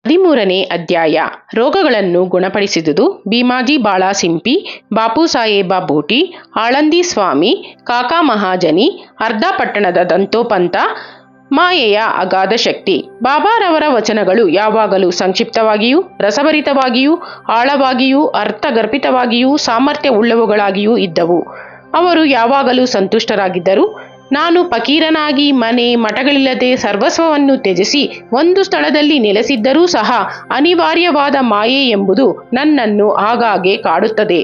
13ನೇ ಅಧ್ಯಾಯ ರೋಗಗಳನ್ನು ಗುಣಪಡಿಸಿದುದು. ಭೀಮಾಜಿ ಬಾಳಾ ಸಿಂಪಿ, ಬಾಪು ಸಾಹೇಬ ಬೋಟಿ, ಆಳಂದಿ ಸ್ವಾಮಿ, ಕಾಕಾ ಮಹಾಜನಿ, ಅರ್ಧ ಪಟ್ಟಣದ ದಂತೋಪಂತ, ಮಾಯೆಯ ಅಗಾಧ ಶಕ್ತಿ. ಬಾಬಾರವರ ವಚನಗಳು ಯಾವಾಗಲೂ ಸಂಕ್ಷಿಪ್ತವಾಗಿಯೂ ರಸಭರಿತವಾಗಿಯೂ ಆಳವಾಗಿಯೂ ಅರ್ಥಗರ್ಭಿತವಾಗಿಯೂ ಸಾಮರ್ಥ್ಯವುಳ್ಳವುಗಳಾಗಿಯೂ ಇದ್ದವು. ಅವರು ಯಾವಾಗಲೂ ಸಂತುಷ್ಟರಾಗಿದ್ದರು. ನಾನು ಫಕೀರನಾಗಿ ಮನೆ ಮಠಗಳಿಲ್ಲದೆ ಸರ್ವಸ್ವವನ್ನು ತ್ಯಜಿಸಿ ಒಂದು ಸ್ಥಳದಲ್ಲಿ ನೆಲೆಸಿದ್ದರೂ ಸಹ ಅನಿವಾರ್ಯವಾದ ಮಾಯೆ ಎಂಬುದು ನನ್ನನ್ನು ಆಗಾಗ್ಗೆ ಕಾಡುತ್ತದೆ.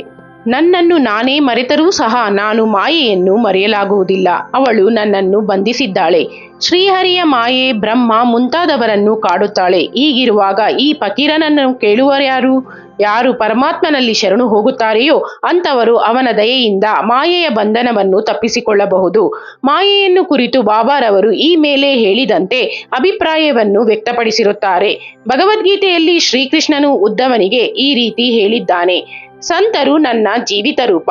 ನನ್ನನ್ನು ನಾನೇ ಮರೆತರೂ ಸಹ ನಾನು ಮಾಯೆಯನ್ನು ಮರೆಯಲಾಗುವುದಿಲ್ಲ. ಅವಳು ನನ್ನನ್ನು ಬಂಧಿಸಿದ್ದಾಳೆ. ಶ್ರೀಹರಿಯ ಮಾಯೆ ಬ್ರಹ್ಮ ಮುಂತಾದವರನ್ನು ಕಾಡುತ್ತಾಳೆ. ಹೀಗಿರುವಾಗ ಈ ಫಕೀರನನ್ನು ಕೇಳುವರ್ಯಾರು? ಯಾರು ಪರಮಾತ್ಮನಲ್ಲಿ ಶರಣು ಹೋಗುತ್ತಾರೆಯೋ ಅಂಥವರು ಅವನ ದಯೆಯಿಂದ ಮಾಯೆಯ ಬಂಧನವನ್ನು ತಪ್ಪಿಸಿಕೊಳ್ಳಬಹುದು. ಮಾಯೆಯನ್ನು ಕುರಿತು ಬಾಬಾರವರು ಈ ಮೇಲೆ ಹೇಳಿದಂತೆ ಅಭಿಪ್ರಾಯವನ್ನು ವ್ಯಕ್ತಪಡಿಸಿರುತ್ತಾರೆ. ಭಗವದ್ಗೀತೆಯಲ್ಲಿ ಶ್ರೀಕೃಷ್ಣನು ಉದ್ಧವನಿಗೆ ಈ ರೀತಿ ಹೇಳಿದ್ದಾನೆ: ಸಂತರು ನನ್ನ ಜೀವಿತ ರೂಪ.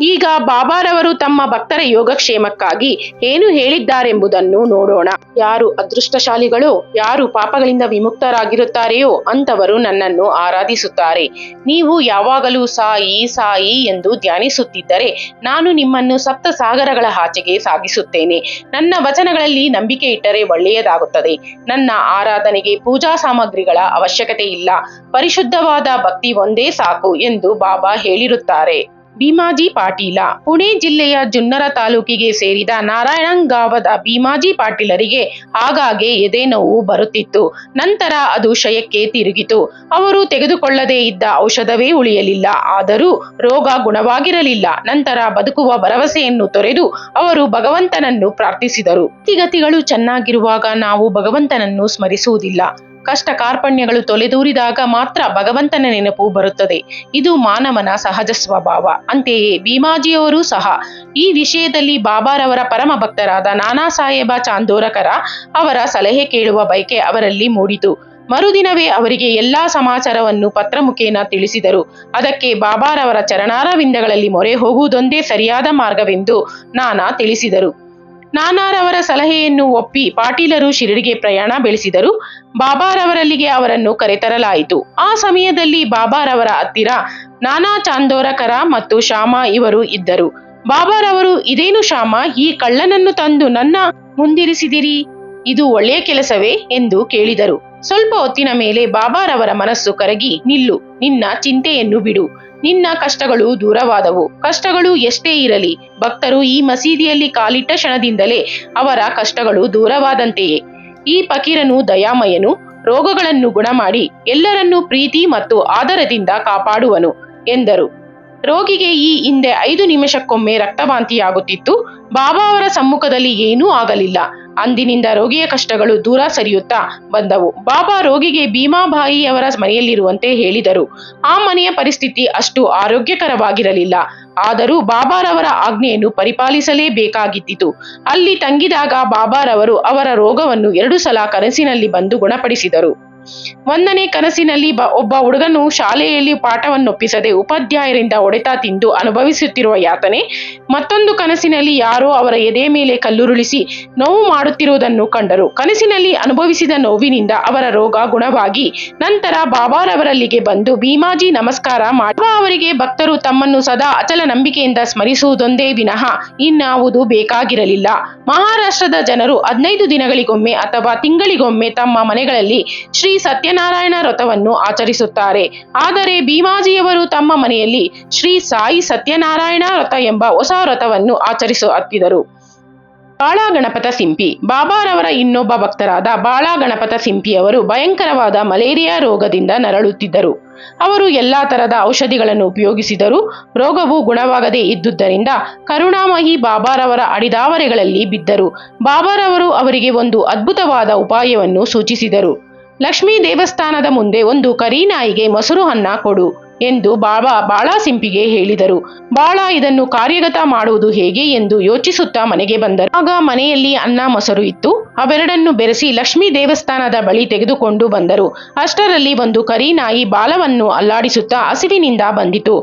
ಈಗ ಬಾಬಾರವರು ತಮ್ಮ ಭಕ್ತರ ಯೋಗಕ್ಷೇಮಕ್ಕಾಗಿ ಏನು ಹೇಳಿದ್ದಾರೆಂಬುದನ್ನು ನೋಡೋಣ. ಯಾರು ಅದೃಷ್ಟಶಾಲಿಗಳೋ, ಯಾರು ಪಾಪಗಳಿಂದ ವಿಮುಕ್ತರಾಗಿರುತ್ತಾರೆಯೋ ಅಂಥವರು ನನ್ನನ್ನು ಆರಾಧಿಸುತ್ತಾರೆ. ನೀವು ಯಾವಾಗಲೂ ಸಾಯಿ ಸಾಯಿ ಎಂದು ಧ್ಯಾನಿಸುತ್ತಿದ್ದರೆ ನಾನು ನಿಮ್ಮನ್ನು ಸಪ್ತ ಸಾಗರಗಳ ಆಚೆಗೆ ಸಾಗಿಸುತ್ತೇನೆ. ನನ್ನ ವಚನಗಳಲ್ಲಿ ನಂಬಿಕೆ ಇಟ್ಟರೆ ಒಳ್ಳೆಯದಾಗುತ್ತದೆ. ನನ್ನ ಆರಾಧನೆಗೆ ಪೂಜಾ ಸಾಮಗ್ರಿಗಳ ಅವಶ್ಯಕತೆ ಇಲ್ಲ. ಪರಿಶುದ್ಧವಾದ ಭಕ್ತಿ ಒಂದೇ ಸಾಕು ಎಂದು ಬಾಬಾ ಹೇಳಿರುತ್ತಾರೆ. ಭೀಮಾಜಿ ಪಾಟೀಲ. ಪುಣೆ ಜಿಲ್ಲೆಯ ಜುನ್ನರ ತಾಲೂಕಿಗೆ ಸೇರಿದ ನಾರಾಯಣಗಾಂವದ ಭೀಮಾಜಿ ಪಾಟೀಲರಿಗೆ ಆಗಾಗ್ಗೆ ಎದೆನೋವು ಬರುತ್ತಿತ್ತು. ನಂತರ ಅದು ಕ್ಷಯಕ್ಕೆ ತಿರುಗಿತು. ಅವರು ತೆಗೆದುಕೊಳ್ಳದೇ ಇದ್ದ ಔಷಧವೇ ಉಳಿಯಲಿಲ್ಲ. ಆದರೂ ರೋಗ ಗುಣವಾಗಿರಲಿಲ್ಲ. ನಂತರ ಬದುಕುವ ಭರವಸೆಯನ್ನು ತೊರೆದು ಅವರು ಭಗವಂತನನ್ನು ಪ್ರಾರ್ಥಿಸಿದರು. ಸ್ಥಿತಿಗತಿಗಳು ಚೆನ್ನಾಗಿರುವಾಗ ನಾವು ಭಗವಂತನನ್ನು ಸ್ಮರಿಸುವುದಿಲ್ಲ. ಕಷ್ಟ ಕಾರ್ಪಣ್ಯಗಳು ತೊಲೆದೂರಿದಾಗ ಮಾತ್ರ ಭಗವಂತನ ನೆನಪು ಬರುತ್ತದೆ. ಇದು ಮಾನವನ ಸಹಜ ಸ್ವಭಾವ. ಅಂತೆಯೇ ಭೀಮಾಜಿಯವರೂ ಸಹ ಈ ವಿಷಯದಲ್ಲಿ ಬಾಬಾರವರ ಪರಮ ಭಕ್ತರಾದ ನಾನಾ ಸಾಹೇಬ ಚಾಂದೋರಕರ ಅವರ ಸಲಹೆ ಕೇಳುವ ಬಯಕೆ ಅವರಲ್ಲಿ ಮೂಡಿತು. ಮರುದಿನವೇ ಅವರಿಗೆ ಎಲ್ಲಾ ಸಮಾಚಾರವನ್ನು ಪತ್ರ ಮುಖೇನ ತಿಳಿಸಿದರು. ಅದಕ್ಕೆ ಬಾಬಾರವರ ಚರಣಾರವಿಂದಗಳಲ್ಲಿ ಮೊರೆ ಹೋಗುವುದೊಂದೇ ಸರಿಯಾದ ಮಾರ್ಗವೆಂದು ನಾನಾ ತಿಳಿಸಿದರು. ನಾನಾರವರ ಸಲಹೆಯನ್ನು ಒಪ್ಪಿ ಪಾಟೀಲರು ಶಿರಡಿಗೆ ಪ್ರಯಾಣ ಬೆಳೆಸಿದರು. ಬಾಬಾರವರಲ್ಲಿಗೆ ಅವರನ್ನು ಕರೆತರಲಾಯಿತು. ಆ ಸಮಯದಲ್ಲಿ ಬಾಬಾರವರ ಹತ್ತಿರ ನಾನಾ ಚಾಂದೋರಕರ ಮತ್ತು ಶ್ಯಾಮ ಇವರು ಇದ್ದರು. ಬಾಬಾರವರು, ಇದೇನು ಶ್ಯಾಮ, ಈ ಕಳ್ಳನನ್ನು ತಂದು ನನ್ನ ಮುಂದಿರಿಸಿದಿರಿ, ಇದು ಒಳ್ಳೆಯ ಕೆಲಸವೇ ಎಂದು ಕೇಳಿದರು. ಸ್ವಲ್ಪ ಹೊತ್ತಿನ ಮೇಲೆ ಬಾಬಾರವರ ಮನಸ್ಸು ಕರಗಿ, ನಿಲ್ಲು, ನಿನ್ನ ಚಿಂತೆಯನ್ನು ಬಿಡು, ನಿನ್ನ ಕಷ್ಟಗಳು ದೂರವಾದವು. ಕಷ್ಟಗಳು ಎಷ್ಟೇ ಇರಲಿ, ಭಕ್ತರು ಈ ಮಸೀದಿಯಲ್ಲಿ ಕಾಲಿಟ್ಟ ಕ್ಷಣದಿಂದಲೇ ಅವರ ಕಷ್ಟಗಳು ದೂರವಾದಂತೆಯೇ. ಈ ಫಕೀರನು ದಯಾಮಯನು, ರೋಗಗಳನ್ನು ಗುಣಮಾಡಿ ಎಲ್ಲರನ್ನೂ ಪ್ರೀತಿ ಮತ್ತು ಆದರದಿಂದ ಕಾಪಾಡುವನು ಎಂದರು. ರೋಗಿಗೆ ಈ ಹಿಂದೆ 5 ನಿಮಿಷಕ್ಕೊಮ್ಮೆ ರಕ್ತವಾಂತಿಯಾಗುತ್ತಿತ್ತು. ಬಾಬಾ ಅವರ ಸಮ್ಮುಖದಲ್ಲಿ ಏನೂ ಆಗಲಿಲ್ಲ. ಅಂದಿನಿಂದ ರೋಗಿಯ ಕಷ್ಟಗಳು ದೂರ ಸರಿಯುತ್ತಾ ಬಂದವು. ಬಾಬಾ ರೋಗಿಗೆ ಭೀಮಾಬಾಯಿಯವರ ಮನೆಯಲ್ಲಿರುವಂತೆ ಹೇಳಿದರು. ಆ ಮನೆಯ ಪರಿಸ್ಥಿತಿ ಅಷ್ಟು ಆರೋಗ್ಯಕರವಾಗಿರಲಿಲ್ಲ. ಆದರೂ ಬಾಬಾರವರ ಆಜ್ಞೆಯನ್ನು ಪರಿಪಾಲಿಸಲೇಬೇಕಾಗಿದ್ದಿತು. ಅಲ್ಲಿ ತಂಗಿದಾಗ ಬಾಬಾರವರು ಅವರ ರೋಗವನ್ನು 2 ಸಲ ಕನಸಿನಲ್ಲಿ ಬಂದು ಗುಣಪಡಿಸಿದರು. 1ನೇ ಕನಸಿನಲ್ಲಿ ಒಬ್ಬ ಹುಡುಗನು ಶಾಲೆಯಲ್ಲಿ ಪಾಠವನ್ನೊಪ್ಪಿಸದೆ ಉಪಾಧ್ಯಾಯರಿಂದ ಹೊಡೆತ ತಿಂದು ಅನುಭವಿಸುತ್ತಿರುವ ಯಾತನೆ. ಮತ್ತೊಂದು ಕನಸಿನಲ್ಲಿ ಯಾರೋ ಅವರ ಎದೆ ಮೇಲೆ ಕಲ್ಲುರುಳಿಸಿ ನೋವು ಮಾಡುತ್ತಿರುವುದನ್ನು ಕಂಡರು. ಕನಸಿನಲ್ಲಿ ಅನುಭವಿಸಿದ ನೋವಿನಿಂದ ಅವರ ರೋಗ ಗುಣವಾಗಿ ನಂತರ ಬಾಬಾರವರಲ್ಲಿಗೆ ಬಂದು ಭೀಮಾಜಿ ನಮಸ್ಕಾರ ಮಾಡಿ ಅವರಿಗೆ ಭಕ್ತರು ತಮ್ಮನ್ನು ಸದಾ ಅಚಲ ನಂಬಿಕೆಯಿಂದ ಸ್ಮರಿಸುವುದೊಂದೇ ವಿನಃ ಇನ್ನಾವುದು ಬೇಕಾಗಿರಲಿಲ್ಲ. ಮಹಾರಾಷ್ಟ್ರದ ಜನರು 15 ದಿನಗಳಿಗೊಮ್ಮೆ ಅಥವಾ ತಿಂಗಳಿಗೊಮ್ಮೆ ತಮ್ಮ ಮನೆಗಳಲ್ಲಿ ಶ್ರೀ ಸತ್ಯನಾರಾಯಣ ವ್ರತವನ್ನು ಆಚರಿಸುತ್ತಾರೆ. ಆದರೆ ಭೀಮಾಜಿಯವರು ತಮ್ಮ ಮನೆಯಲ್ಲಿ ಶ್ರೀ ಸಾಯಿ ಸತ್ಯನಾರಾಯಣ ವ್ರತ ಎಂಬ ಹೊಸ ವ್ರತವನ್ನು ಆಚರಿಸುತ್ತಿದ್ದರು. ಬಾಳಾ ಗಣಪತ ಸಿಂಪಿ. ಬಾಬಾರವರ ಇನ್ನೊಬ್ಬ ಭಕ್ತರಾದ ಬಾಳಾ ಗಣಪತ ಸಿಂಪಿಯವರು ಭಯಂಕರವಾದ ಮಲೇರಿಯಾ ರೋಗದಿಂದ ನರಳುತ್ತಿದ್ದರು. ಅವರು ಎಲ್ಲಾ ತರದ ಔಷಧಿಗಳನ್ನು ಉಪಯೋಗಿಸಿದರೂ ರೋಗವು ಗುಣವಾಗದೇ ಇದ್ದುದರಿಂದ ಕರುಣಾಮಯಿ ಬಾಬಾರವರ ಅಡಿದಾವರೆಗಳಲ್ಲಿ ಬಿದ್ದರು. ಬಾಬಾರವರು ಅವರಿಗೆ ಒಂದು ಅದ್ಭುತವಾದ ಉಪಾಯವನ್ನು ಸೂಚಿಸಿದರು. ಲಕ್ಷ್ಮೀ ದೇವಸ್ಥಾನದ ಮುಂದೆ ಒಂದು ಕರಿನಾಯಿಗೆ ಮೊಸರು ಅನ್ನ ಕೊಡು ಎಂದು ಬಾಬಾ ಬಾಳಾ ಸಿಂಪಿಗೆ ಹೇಳಿದರು. ಬಾಳಾ ಇದನ್ನು ಕಾರ್ಯಗತ ಮಾಡುವುದು ಹೇಗೆ ಎಂದು ಯೋಚಿಸುತ್ತಾ ಮನೆಗೆ ಬಂದರು. ಆಗ ಮನೆಯಲ್ಲಿ ಅನ್ನ ಮೊಸರು ಇತ್ತು. ಅವೆರಡನ್ನು ಬೆರೆಸಿ ಲಕ್ಷ್ಮೀ ದೇವಸ್ಥಾನದ ಬಳಿ ತೆಗೆದುಕೊಂಡು ಬಂದರು. ಅಷ್ಟರಲ್ಲಿ ಒಂದು ಕರಿನಾಯಿ ಬಾಲವನ್ನು ಅಲ್ಲಾಡಿಸುತ್ತಾ ಹಸಿವಿನಿಂದ ಬಂದಿತು.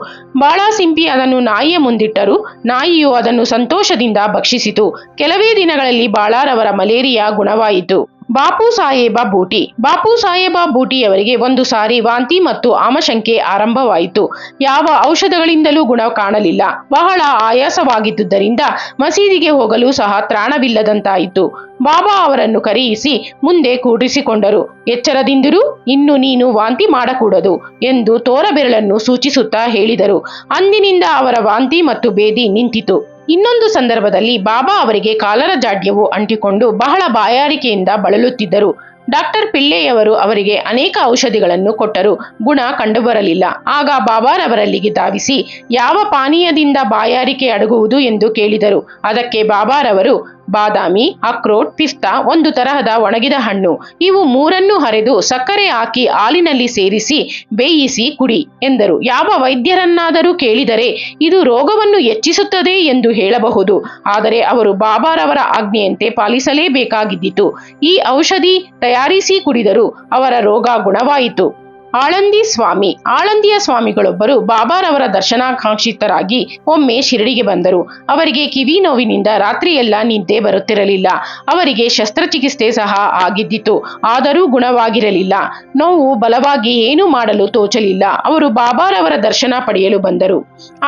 ಬಾಳಾ ಸಿಂಪಿ ಅದನ್ನು ನಾಯಿಯ ಮುಂದಿಟ್ಟರು. ನಾಯಿಯು ಅದನ್ನು ಸಂತೋಷದಿಂದ ಭಕ್ಷಿಸಿತು. ಕೆಲವೇ ದಿನಗಳಲ್ಲಿ ಬಾಳಾರವರ ಮಲೇರಿಯಾ ಗುಣವಾಯಿತು. ಬಾಪು ಸಾಹೇಬ ಬೂಟಿ. ಬಾಪು ಸಾಹೇಬ ಬೂಟಿಯವರಿಗೆ ಒಂದು ಸಾರಿ ವಾಂತಿ ಮತ್ತು ಆಮಶಂಕೆ ಆರಂಭವಾಯಿತು. ಯಾವ ಔಷಧಗಳಿಂದಲೂ ಗುಣ ಕಾಣಲಿಲ್ಲ. ಬಹಳ ಆಯಾಸವಾಗಿದ್ದುದರಿಂದ ಮಸೀದಿಗೆ ಹೋಗಲು ಸಹ ತ್ರಾಣವಿಲ್ಲದಂತಾಯಿತು. ಬಾಬಾ ಅವರನ್ನು ಕರೆಯಿಸಿ ಮುಂದೆ ಕೂಡಿಸಿಕೊಂಡರು. ಎಚ್ಚರದಿಂದಿರು, ಇನ್ನು ನೀನು ವಾಂತಿ ಮಾಡಕೂಡದು ಎಂದು ತೋರಬೆರಳನ್ನು ಸೂಚಿಸುತ್ತಾ ಹೇಳಿದರು. ಅಂದಿನಿಂದ ಅವರ ವಾಂತಿ ಮತ್ತು ಬೇದಿ ನಿಂತಿತು. ಇನ್ನೊಂದು ಸಂದರ್ಭದಲ್ಲಿ ಬಾಬಾ ಅವರಿಗೆ ಕಾಲರ ಜಾಡ್ಯವು ಅಂಟಿಕೊಂಡು ಬಹಳ ಬಾಯಾರಿಕೆಯಿಂದ ಬಳಲುತ್ತಿದ್ದರು. ಡಾಕ್ಟರ್ ಪಿಳ್ಳೆಯವರು ಅವರಿಗೆ ಅನೇಕ ಔಷಧಿಗಳನ್ನು ಕೊಟ್ಟರು. ಗುಣ ಕಂಡುಬರಲಿಲ್ಲ. ಆಗ ಬಾಬಾರವರಲ್ಲಿಗೆ ಧಾವಿಸಿ ಯಾವ ಪಾನೀಯದಿಂದ ಬಾಯಾರಿಕೆ ಅಡಗುವುದು ಎಂದು ಕೇಳಿದರು. ಅದಕ್ಕೆ ಬಾಬಾರವರು ಬಾದಾಮಿ, ಅಕ್ರೋಟ್, ಪಿಸ್ತಾ, ಒಂದು ತರಹದ ಒಣಗಿದ ಹಣ್ಣು, ಇವು ಮೂರನ್ನು ಹರಿದು ಸಕ್ಕರೆ ಹಾಕಿ ಹಾಲಿನಲ್ಲಿ ಸೇರಿಸಿ ಬೇಯಿಸಿ ಕುಡಿ ಎಂದರು. ಯಾವ ವೈದ್ಯರನ್ನಾದರೂ ಕೇಳಿದರೆ ಇದು ರೋಗವನ್ನು ಹೆಚ್ಚಿಸುತ್ತದೆ ಎಂದು ಹೇಳಬಹುದು. ಆದರೆ ಅವರು ಬಾಬಾರವರ ಆಜ್ಞೆಯಂತೆ ಪಾಲಿಸಲೇಬೇಕಾಗಿದ್ದಿತು. ಈ ಔಷಧಿ ತಯಾರಿಸಿ ಕುಡಿದರೂ ಅವರ ರೋಗ ಗುಣವಾಯಿತು. ಆಳಂದಿ ಸ್ವಾಮಿ. ಆಳಂದಿಯ ಸ್ವಾಮಿಗಳೊಬ್ಬರು ಬಾಬಾರವರ ದರ್ಶನಾಕಾಂಕ್ಷಿತರಾಗಿ ಒಮ್ಮೆ ಶಿರಡಿಗೆ ಬಂದರು. ಅವರಿಗೆ ಕಿವಿ ನೋವಿನಿಂದ ರಾತ್ರಿಯೆಲ್ಲ ನಿದ್ದೆ ಬರುತ್ತಿರಲಿಲ್ಲ. ಅವರಿಗೆ ಶಸ್ತ್ರಚಿಕಿತ್ಸೆ ಸಹ ಆಗಿದ್ದಿತು. ಆದರೂ ಗುಣವಾಗಿರಲಿಲ್ಲ. ನೋವು ಬಲವಾಗಿ ಏನೂ ಮಾಡಲು ತೋಚಲಿಲ್ಲ. ಅವರು ಬಾಬಾರವರ ದರ್ಶನ ಪಡೆಯಲು ಬಂದರು.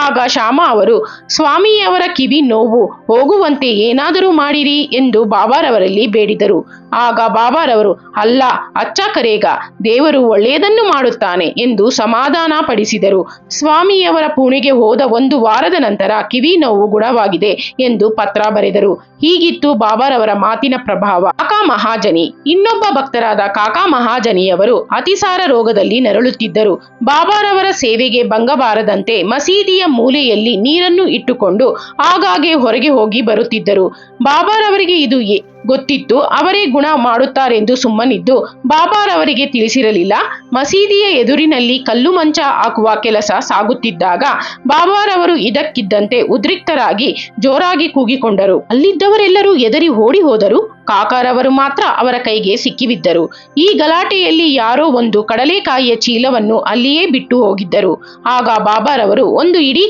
ಆಗ ಶ್ಯಾಮ ಅವರು ಸ್ವಾಮಿಯವರ ಕಿವಿ ನೋವು ಹೋಗುವಂತೆ ಏನಾದರೂ ಮಾಡಿರಿ ಎಂದು ಬಾಬಾರವರಲ್ಲಿ ಬೇಡಿದರು. ಆಗ ಬಾಬಾರವರು ಅಲ್ಲ ಅಚ್ಚ ಕರೇಗ, ದೇವರು ಒಳ್ಳೆಯದನ್ನು ಮಾಡುತ್ತಾನೆ ಎಂದು ಸಮಾಧಾನ ಪಡಿಸಿದರು. ಸ್ವಾಮಿಯವರ ಪುಣೆಗೆ ಹೋದ 1 ವಾರದ ನಂತರ ಕಿವಿ ನೋವು ಗುಣವಾಗಿದೆ ಎಂದು ಪತ್ರ ಬರೆದರು. ಹೀಗಿತ್ತು ಬಾಬಾರವರ ಮಾತಿನ ಪ್ರಭಾವ. ಕಾಕಾ ಮಹಾಜನಿ. ಇನ್ನೊಬ್ಬ ಭಕ್ತರಾದ ಕಾಕಾ ಮಹಾಜನಿಯವರು ಅತಿಸಾರ ರೋಗದಲ್ಲಿ ನರಳುತ್ತಿದ್ದರು. ಬಾಬಾರವರ ಸೇವೆಗೆ ಭಂಗಬಾರದಂತೆ ಮಸೀದಿಯ ಮೂಲೆಯಲ್ಲಿ ನೀರನ್ನು ಇಟ್ಟುಕೊಂಡು ಆಗಾಗ್ಗೆ ಹೊರಗೆ ಹೋಗಿ ಬರುತ್ತಿದ್ದರು. ಬಾಬಾರವರಿಗೆ ಇದು ಗೊತ್ತಿತ್ತು. ಅವರೇ ಗುಣ ಮಾಡುತ್ತಾರೆಂದು ಸುಮ್ಮನಿದ್ದು ಬಾಬಾರವರಿಗೆ ತಿಳಿಸಿರಲಿಲ್ಲ. ಮಸೀದಿಯ ಎದುರಿನಲ್ಲಿ ಕಲ್ಲು ಮಂಚ ಹಾಕುವ ಕೆಲಸ ಸಾಗುತ್ತಿದ್ದಾಗ ಬಾಬಾರವರು ಇದಕ್ಕಿದ್ದಂತೆ ಉದ್ರಿಕ್ತರಾಗಿ ಜೋರಾಗಿ ಕೂಗಿಕೊಂಡರು. ಅಲ್ಲಿದ್ದವರೆಲ್ಲರೂ ಎದರಿ ಓಡಿ ಹೋದರು. ಕಾಕಾರವರು ಮಾತ್ರ ಅವರ ಕೈಗೆ ಸಿಕ್ಕಿಬಿದ್ದರು. ಈ ಗಲಾಟೆಯಲ್ಲಿ ಯಾರೋ ಒಂದು ಕಡಲೆಕಾಯಿಯ ಚೀಲವನ್ನು ಅಲ್ಲಿಯೇ ಬಿಟ್ಟು ಹೋಗಿದ್ದರು. ಆಗ ಬಾಬಾರವರು ಒಂದು ಇಡೀ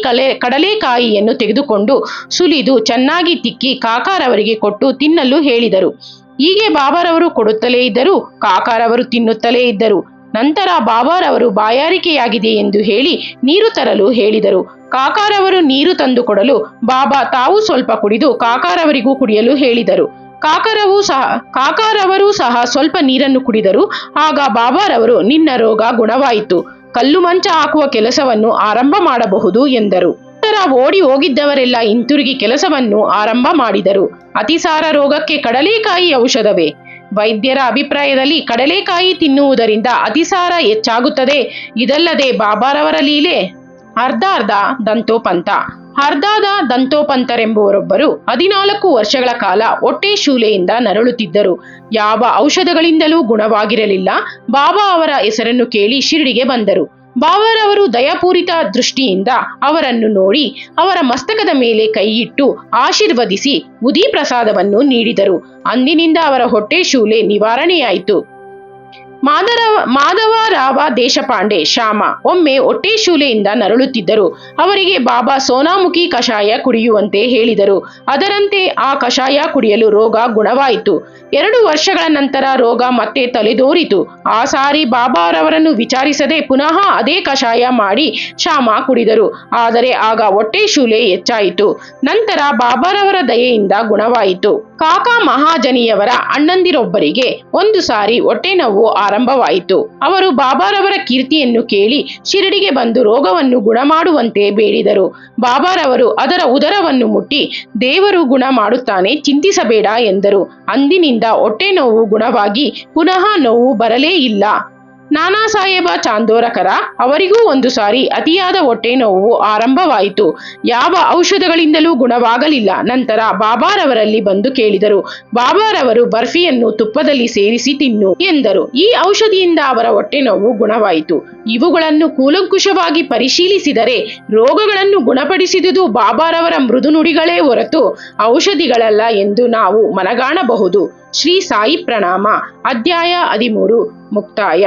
ಕಡಲೆಕಾಯಿಯನ್ನು ತೆಗೆದುಕೊಂಡು ಸುಲಿದು ಚೆನ್ನಾಗಿ ತಿಕ್ಕಿ ಕಾಕಾರವರಿಗೆ ಕೊಟ್ಟು ತಿನ್ನಲು ಹೇಳಿದರು. ಹೀಗೆ ಬಾಬಾರವರು ಕೊಡುತ್ತಲೇ ಇದ್ದರು. ಕಾಕಾರವರು ತಿನ್ನುತ್ತಲೇ ಇದ್ದರು. ನಂತರ ಬಾಬಾರವರು ಬಾಯಾರಿಕೆಯಾಗಿದೆ ಎಂದು ಹೇಳಿ ನೀರು ತರಲು ಹೇಳಿದರು. ಕಾಕಾರವರು ನೀರು ತಂದು ಕೊಡಲು ಬಾಬಾ ತಾವು ಸ್ವಲ್ಪ ಕುಡಿದು ಕಾಕಾರವರಿಗೂ ಕುಡಿಯಲು ಹೇಳಿದರು. ಕಾಕಾರವರು ಸಹ ಸ್ವಲ್ಪ ನೀರನ್ನು ಕುಡಿದರು. ಆಗ ಬಾಬಾರವರು ನಿನ್ನ ರೋಗ ಗುಣವಾಯಿತು, ಕಲ್ಲು ಮಂಚ ಹಾಕುವ ಕೆಲಸವನ್ನು ಆರಂಭ ಮಾಡಬಹುದು ಎಂದರು. ನಂತರ ಓಡಿ ಹೋಗಿದ್ದವರೆಲ್ಲ ಹಿಂತಿರುಗಿ ಕೆಲಸವನ್ನು ಆರಂಭ ಮಾಡಿದರು. ಅತಿಸಾರ ರೋಗಕ್ಕೆ ಕಡಲೆಕಾಯಿ ಔಷಧವೇ? ವೈದ್ಯರ ಅಭಿಪ್ರಾಯದಲ್ಲಿ ಕಡಲೆಕಾಯಿ ತಿನ್ನುವುದರಿಂದ ಅತಿಸಾರ ಹೆಚ್ಚಾಗುತ್ತದೆ. ಇದಲ್ಲದೆ ಬಾಬಾರವರ ಲೀಲೆ. ಅರ್ಧಾರ್ಧ ದಂತೋಪಂತ. ಹರ್ದಾದ ದಂತೋಪಂತರೆಂಬುವರೊಬ್ಬರು 14 ವರ್ಷಗಳ ಕಾಲ ಹೊಟ್ಟೆ ಶೂಲೆಯಿಂದ ನರಳುತ್ತಿದ್ದರು. ಯಾವ ಔಷಧಗಳಿಂದಲೂ ಗುಣವಾಗಿರಲಿಲ್ಲ. ಬಾಬಾ ಅವರ ಹೆಸರನ್ನು ಕೇಳಿ ಶಿರಡಿಗೆ ಬಂದರು. ಬಾಬಾರವರು ದಯಾಪೂರಿತ ದೃಷ್ಟಿಯಿಂದ ಅವರನ್ನು ನೋಡಿ ಅವರ ಮಸ್ತಕದ ಮೇಲೆ ಕೈಯಿಟ್ಟು ಆಶೀರ್ವದಿಸಿ ಉದಿ ಪ್ರಸಾದವನ್ನು ನೀಡಿದರು. ಅಂದಿನಿಂದ ಅವರ ಹೊಟ್ಟೆ ಶೂಲೆ ನಿವಾರಣೆಯಾಯಿತು. ಮಾಧವರಾವ ದೇಶಪಾಂಡೆ ಶ್ಯಾಮ ಒಮ್ಮೆ ಹೊಟ್ಟೆ ಶೂಲೆಯಿಂದ ನರಳುತ್ತಿದ್ದರು. ಅವರಿಗೆ ಬಾಬಾ ಸೋನಾಮುಖಿ ಕಷಾಯ ಕುಡಿಯುವಂತೆ ಹೇಳಿದರು. ಅದರಂತೆ ಆ ಕಷಾಯ ಕುಡಿಯಲು ರೋಗ ಗುಣವಾಯಿತು. 2 ವರ್ಷಗಳ ನಂತರ ರೋಗ ಮತ್ತೆ ತಲೆದೋರಿತು. ಆ ಸಾರಿ ಬಾಬಾರವರನ್ನು ವಿಚಾರಿಸದೆ ಪುನಃ ಅದೇ ಕಷಾಯ ಮಾಡಿ ಶ್ಯಾಮ ಕುಡಿದರು. ಆದರೆ ಆಗ ಹೊಟ್ಟೆ ಶೂಲೆ ಹೆಚ್ಚಾಯಿತು. ನಂತರ ಬಾಬಾರವರ ದಯೆಯಿಂದ ಗುಣವಾಯಿತು. ಕಾಕಾ ಮಹಾಜನಿಯವರ ಅಣ್ಣಂದಿರೊಬ್ಬರಿಗೆ ಒಂದು ಸಾರಿ ಹೊಟ್ಟೆ ನೋವು ಆರಂಭವಾಯಿತು. ಅವರು ಬಾಬಾರವರ ಕೀರ್ತಿಯನ್ನು ಕೇಳಿ ಶಿರಡಿಗೆ ಬಂದು ರೋಗವನ್ನು ಗುಣ ಮಾಡುವಂತೆ ಬೇಡಿದರು. ಬಾಬಾರವರು ಅದರ ಉದರವನ್ನು ಮುಟ್ಟಿ ದೇವರು ಗುಣ ಮಾಡುತ್ತಾನೆ, ಚಿಂತಿಸಬೇಡ ಎಂದರು. ಅಂದಿನಿಂದ ಹೊಟ್ಟೆ ನೋವು ಗುಣವಾಗಿ ಪುನಃ ನೋವು ಬರಲೇ ಇಲ್ಲ. ನಾನಾ ಸಾಹೇಬ ಚಾಂದೋರಕರ ಅವರಿಗೂ ಒಂದು ಸಾರಿ ಅತಿಯಾದ ಹೊಟ್ಟೆ ನೋವು ಆರಂಭವಾಯಿತು. ಯಾವ ಔಷಧಗಳಿಂದಲೂ ಗುಣವಾಗಲಿಲ್ಲ. ನಂತರ ಬಾಬಾರವರಲ್ಲಿ ಬಂದು ಕೇಳಿದರು. ಬಾಬಾರವರು ಬರ್ಫಿಯನ್ನು ತುಪ್ಪದಲ್ಲಿ ಸೇರಿಸಿ ತಿನ್ನು ಎಂದರು. ಈ ಔಷಧಿಯಿಂದ ಅವರ ಹೊಟ್ಟೆ ನೋವು ಗುಣವಾಯಿತು. ಇವುಗಳನ್ನು ಕೂಲಂಕುಷವಾಗಿ ಪರಿಶೀಲಿಸಿದರೆ ರೋಗಗಳನ್ನು ಗುಣಪಡಿಸಿದುದು ಬಾಬಾರವರ ಮೃದು ನುಡಿಗಳೇ ಹೊರತು ಔಷಧಿಗಳಲ್ಲ ಎಂದು ನಾವು ಮನಗಾಣಬಹುದು. ಶ್ರೀ ಸಾಯಿ ಪ್ರಣಾಮ. ಅಧ್ಯಾಯ 13 ಮುಕ್ತಾಯ.